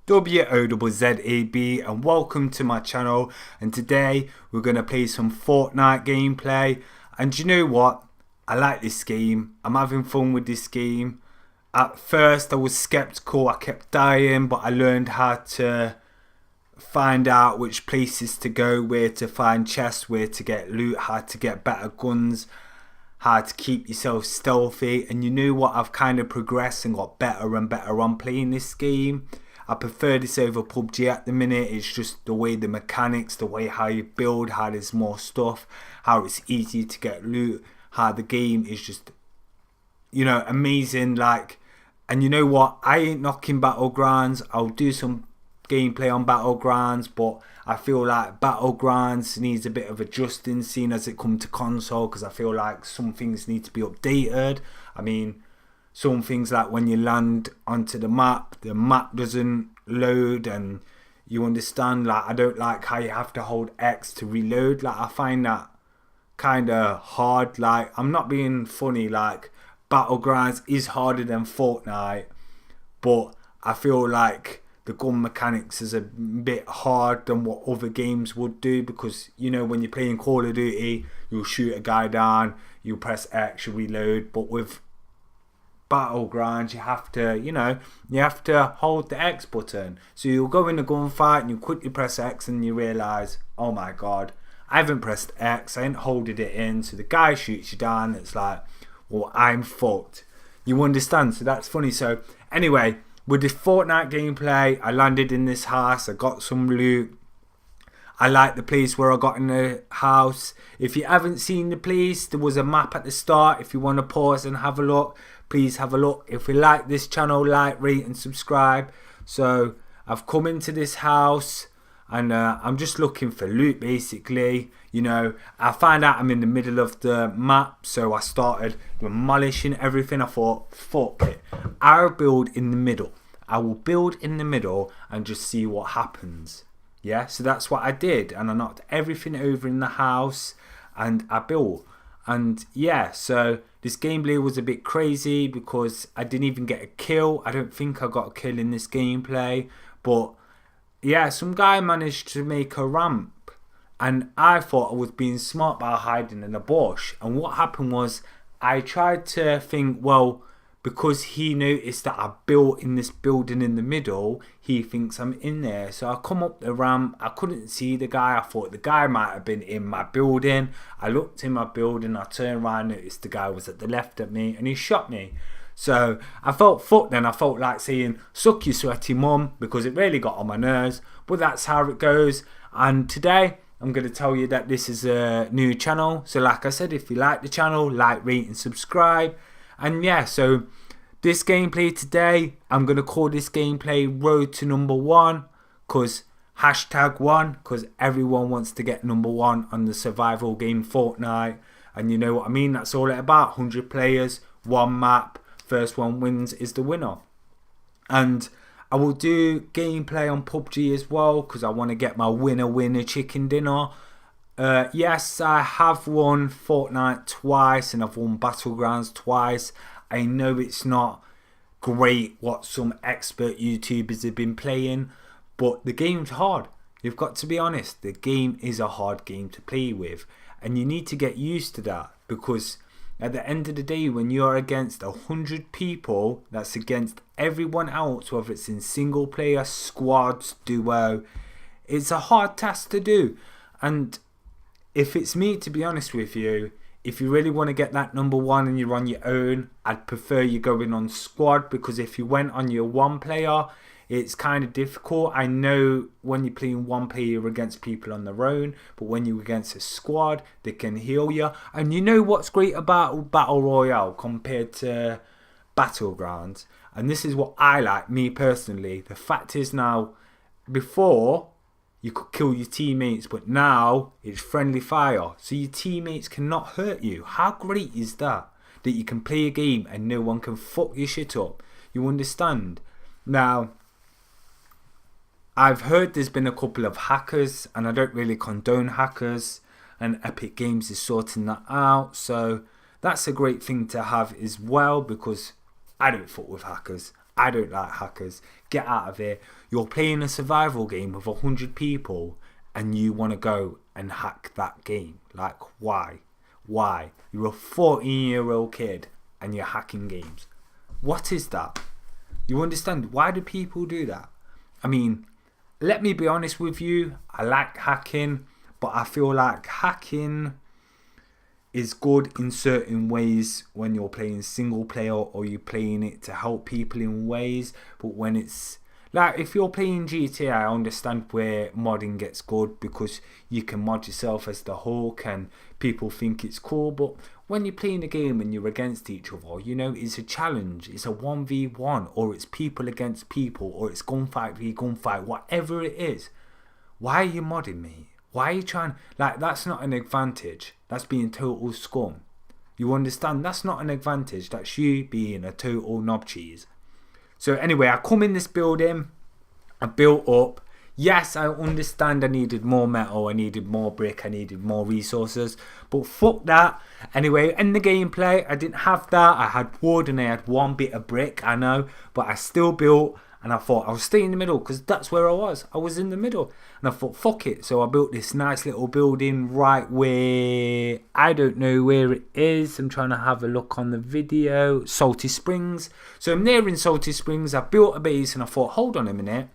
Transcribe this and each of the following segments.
Wozzabe, and welcome to my channel. And today we're going to play some Fortnite gameplay. And you know what? I like this game. I'm having fun with this game. At first I was skeptical, I kept dying, but I learned how to find out which places to go, where to find chests, where to get loot, how to get better guns, how to keep yourself stealthy. And you know what? I've kind of progressed and got better and better on playing this game. I prefer this over PUBG at the minute. It's just the way the mechanics, the way how you build, how there's more stuff, how it's easy to get loot, how the game is just, you know, amazing. Like, and you know what? I ain't knocking Battlegrounds. I'll do some gameplay on Battlegrounds, but I feel like Battlegrounds needs a bit of adjusting, seeing as it comes to console, because I feel like some things need to be updated. I mean, some things like when you land onto the map doesn't load, and you understand, like, I don't like how you have to hold X to reload. Like, I find that kind of hard. Like, I'm not being funny, like, Battlegrounds is harder than Fortnite, but I feel like the gun mechanics is a bit hard than what other games would do, because, you know, when you're playing Call of Duty, you'll shoot a guy down, you press X, you reload, but with Battlegrounds you have to, you know, you have to hold the X button. So you'll go in a gunfight and you quickly press X and you realise, oh my god, I haven't pressed X, I ain't holding it in, so the guy shoots you down. It's like, well, I'm fucked. You understand? So that's funny. So anyway, with this Fortnite gameplay, I landed in this house, I got some loot. I like the place where I got in the house. If you haven't seen the place, there was a map at the start. If you want to pause and have a look, please have a look. If you like this channel, like, rate and subscribe. So I've come into this house and I'm just looking for loot, basically. You know, I find out I'm in the middle of the map, so I started demolishing everything. I thought, fuck it, I'll build in the middle. I will build in the middle and just see what happens. Yeah, so that's what I did, and I knocked everything over in the house and I built. And yeah, so this gameplay was a bit crazy because I didn't even get a kill. I don't think I got a kill in this gameplay, but yeah, some guy managed to make a ramp, and I thought I was being smart by hiding in a bush. And what happened was, I tried to think, well, because he noticed that I built in this building in the middle, he thinks I'm in there. So I come up the ramp, I couldn't see the guy. I thought the guy might have been in my building. I looked in my building, I turned around, noticed the guy was at the left of me, and he shot me. So I felt fucked then. I felt like saying, suck you sweaty mum, because it really got on my nerves. But that's how it goes. And today I'm going to tell you that this is a new channel. So like I said, if you like the channel, like, rate and subscribe. And yeah, so this gameplay today, I'm going to call this gameplay Road to Number 1, because #1, because everyone wants to get number 1 on the survival game Fortnite. And you know what I mean, that's all it about. 100 players, 1 map, first one wins is the winner. And I will do gameplay on PUBG as well, because I want to get my winner chicken dinner. Yes, I have won Fortnite twice and I've won Battlegrounds twice. I know it's not great what some expert YouTubers have been playing, but the game's hard. You've got to be honest, the game is a hard game to play with, and you need to get used to that, because at the end of the day, when you're against 100 people, that's against everyone else, whether it's in single player, squads, duo, it's a hard task to do. And if it's me, to be honest with you, if you really want to get that number 1 and you're on your own, I'd prefer you going on squad, because if you went on your 1 player, it's kind of difficult. I know when you're playing 1 player, you're against people on their own, but when you're against a squad, they can heal you. And you know what's great about Battle Royale compared to Battlegrounds? And this is what I like, me personally. The fact is now, before, you could kill your teammates, but now it's friendly fire, so your teammates cannot hurt you. How great is that? That you can play a game and no one can fuck your shit up. You understand? Now, I've heard there's been a couple of hackers, and I don't really condone hackers, and Epic Games is sorting that out, so that's a great thing to have as well, because I don't fuck with hackers. I don't like hackers. Get out of here. You're playing a survival game with 100 people and you want to go and hack that game. Like, why? Why? You're a 14-year-old kid and you're hacking games. What is that? You understand? Why do people do that? I mean, let me be honest with you. I like hacking, but I feel like hacking is good in certain ways when you're playing single player or you're playing it to help people in ways. But when it's like, if you're playing GTA, I understand where modding gets good because you can mod yourself as the Hulk and people think it's cool. But when you're playing a game and you're against each other, you know, it's a challenge. It's a 1v1, or it's people against people, or it's gunfight v gunfight, whatever it is. Why are you modding me? Why are you trying? Like, that's not an advantage. That's being total scum. You understand? That's not an advantage. That's you being a total knob cheese. So anyway, I come in this building. I built up. Yes, I understand I needed more metal. I needed more brick. I needed more resources. But fuck that. Anyway, in the gameplay, I didn't have that. I had wood and I had one bit of brick. I know. But I still built. And I thought I'll stay in the middle because that's where I was. I was in the middle. And I thought, fuck it. So I built this nice little building right where, I don't know where it is. I'm trying to have a look on the video. Salty Springs. So I'm there in Salty Springs. I built a base and I thought, hold on a minute.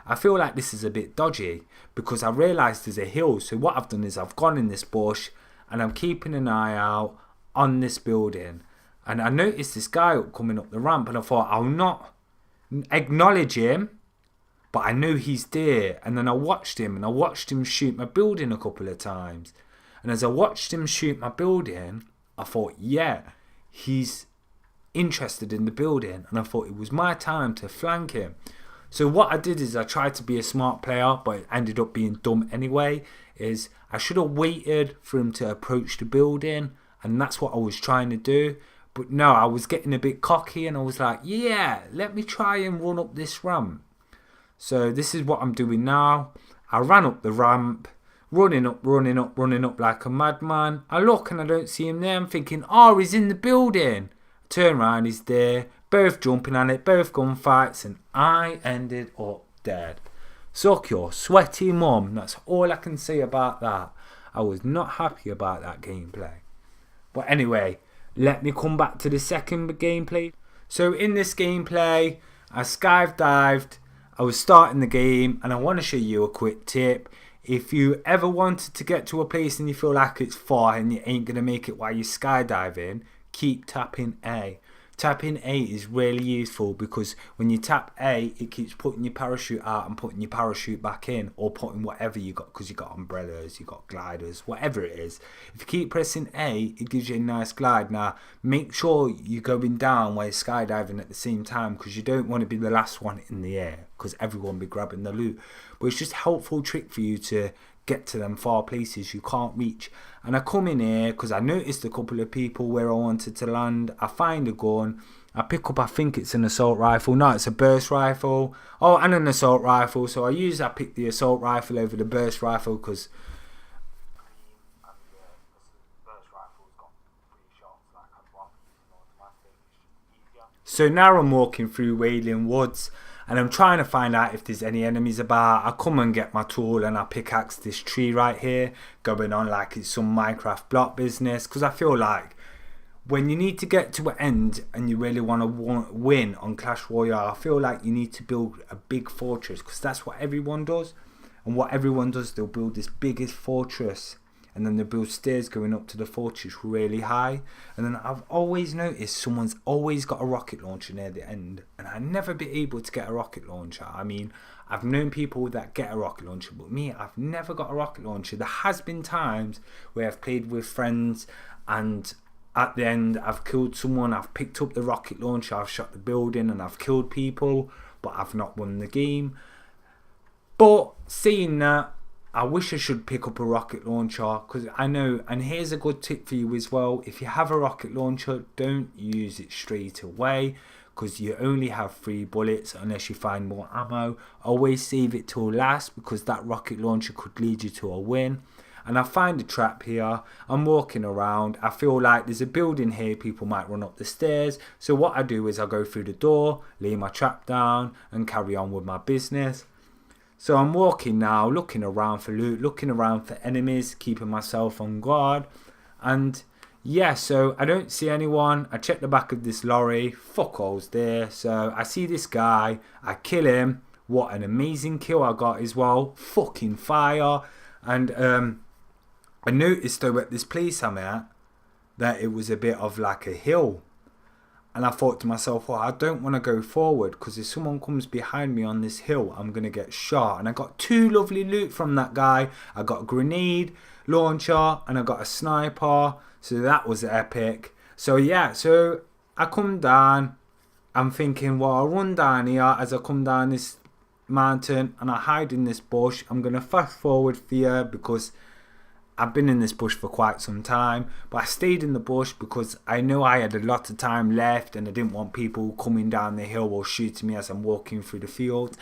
I feel like this is a bit dodgy because I realised there's a hill. So what I've done is I've gone in this bush and I'm keeping an eye out on this building. And I noticed this guy coming up the ramp and I thought, I'll not acknowledge him, but I know he's there. And then I watched him shoot my building a couple of times. And as I watched him shoot my building, I thought, yeah, he's interested in the building. And I thought it was my time to flank him. So what I did is I tried to be a smart player, but it ended up being dumb anyway. Is I should have waited for him to approach the building, and that's what I was trying to do. But no, I was getting a bit cocky and I was like, yeah, let me try and run up this ramp. So this is what I'm doing now. I ran up the ramp, running up like a madman. I look and I don't see him there. I'm thinking, oh, he's in the building. Turn around, he's there. Both jumping on it, both gunfights, and I ended up dead. Suck your sweaty mum. That's all I can say about that. I was not happy about that gameplay. But anyway, let me come back to the second gameplay. So in this gameplay, I skydived. I was starting the game and I want to show you a quick tip. If you ever wanted to get to a place and you feel like it's far and you ain't going to make it while you're skydiving, keep tapping A. Tapping A is really useful because when you tap A, it keeps putting your parachute out and putting your parachute back in, or putting whatever you got, because you got umbrellas, you got gliders, whatever it is. If you keep pressing A, it gives you a nice glide. Now, make sure you're going down while you're skydiving at the same time, because you don't want to be the last one in the air, because everyone will be grabbing the loot. But it's just a helpful trick for you to get to them far places you can't reach. And I come in here because I noticed a couple of people where I wanted to land. I find a gun. I pick up, I think it's an assault rifle. No, it's a burst rifle. Oh, and an assault rifle. So I pick the assault rifle over the burst rifle because so now I'm walking through Wailing Woods and I'm trying to find out if there's any enemies about. I come and get my tool and I pickaxe this tree right here, going on like it's some Minecraft block business, because I feel like when you need to get to an end and you really want to win on Clash Royale, I feel like you need to build a big fortress, because that's what everyone does. And what everyone does, they'll build this biggest fortress and then they build stairs going up to the fortress really high. And then I've always noticed someone's always got a rocket launcher near the end, and I'd never be able to get a rocket launcher. I mean, I've known people that get a rocket launcher, but me, I've never got a rocket launcher. There has been times where I've played with friends and at the end I've killed someone, I've picked up the rocket launcher, I've shot the building and I've killed people, but I've not won the game. But seeing that, I wish I should pick up a rocket launcher, because I know, and here's a good tip for you as well, if you have a rocket launcher, don't use it straight away, because you only have 3 bullets unless you find more ammo. Always save it till last, because that rocket launcher could lead you to a win. and I find a trap here. I'm walking around. I feel like there's a building here. People might run up the stairs. So what I do is I go through the door, lay my trap down, and carry on with my business. So I'm walking now, looking around for loot, looking around for enemies, keeping myself on guard. And yeah, so I don't see anyone. I check the back of this lorry. Fuck all's there. So I see this guy. I kill him. What an amazing kill I got as well. Fucking fire. And I noticed though at this place I'm at that it was a bit of like a hill. And I thought to myself, well, I don't want to go forward because if someone comes behind me on this hill, I'm going to get shot. And I got 2 lovely loot from that guy. I got a grenade launcher and I got a sniper. So that was epic. So yeah, so I come down. I'm thinking, well, I'll run down here as I come down this mountain and I hide in this bush. I'm going to fast forward here because I've been in this bush for quite some time, but I stayed in the bush because I know I had a lot of time left and I didn't want people coming down the hill or shooting me as I'm walking through the field.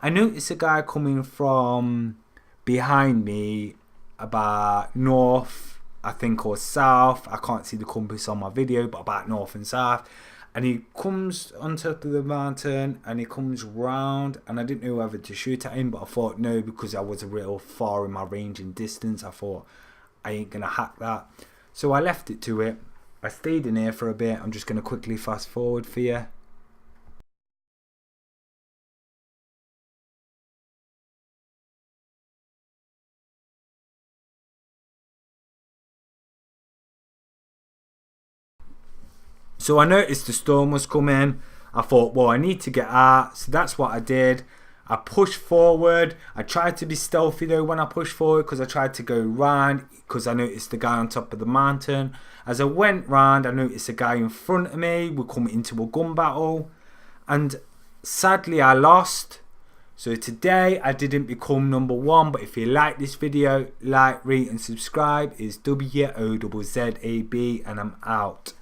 I noticed a guy coming from behind me about north, I think, or south. I can't see the compass on my video, but about north and south. And he comes on top of the mountain and he comes round, and I didn't know whether to shoot at him, but I thought no, because I was a real far in my range and distance. I thought I ain't gonna hack that. So I left it to it. I stayed in here for a bit. I'm just gonna quickly fast forward for you. So I noticed the storm was coming. I thought, well, I need to get out. So that's what I did. I pushed forward. I tried to be stealthy though when I pushed forward because I tried to go round because I noticed the guy on top of the mountain. As I went round, I noticed a guy in front of me. We come into a gun battle. And sadly, I lost. So today, I didn't become number 1. But if you like this video, like, rate and subscribe. It's Wozzabe and I'm out.